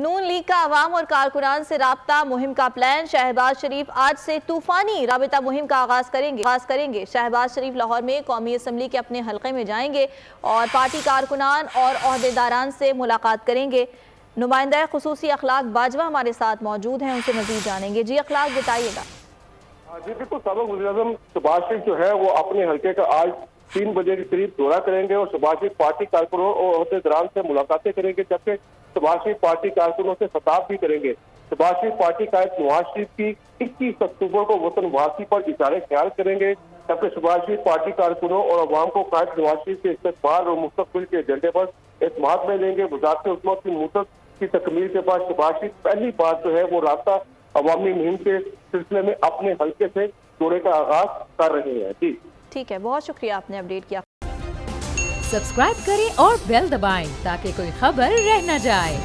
नून league का अवाम और कारकुनान से राब्ता मुहिम का प्लान। शहबाज शरीफ आज से तूफानी राबिता मुहिम का आगाज करेंगे। शहबाज शरीफ लाहौर में कौमी असम्बली के अपने हल्के में जाएंगे और पार्टी कारकुनान और ओहदेदारान से मुलाकात करेंगे। नुमाइंदा खुसूसी अखलाक बाजवा हमारे साथ मौजूद हैं, उनसे मजीद जानेंगे। जी अखलाक, बताइएगा। जी बिल्कुल, साबिक वज़ीर-ए-आज़म शहबाज शरीफ जो है वो अपने हल्के का आज 3 बजे के करीब दौरा करेंगे और शहबाज शरीफ पार्टी कारकुनों और ओहदेदारान से मुलाकातें करेंगे, जबकि शहबाज शरीफ पार्टी कारकुनों से खिताब भी करेंगे। शहबाज शरीफ पार्टी कायद नवाज शरीफ की 21 अक्टूबर को वतन वापसी पर इशारे ख्याल करेंगे, जबकि शहबाज शरीफ पार्टी कारकुनों और अवाम को कायद नवाज शरीफ के इस्तकबाल और मुस्तकबिल के एजेंडे पर एतमाद में लेंगे। वज़ारत हुकूमत की मुद्दत की तकमील के बाद शहबाज शरीफ पहली बार जो है वो राब्ता अवामी मुहिम के सिलसिले में अपने हल्के से दौरे का आगाज कर रहे हैं। जी ठीक है, बहुत शुक्रिया, आपने अपडेट किया। सब्सक्राइब करें और बेल दबाएं ताकि कोई खबर रह न जाए।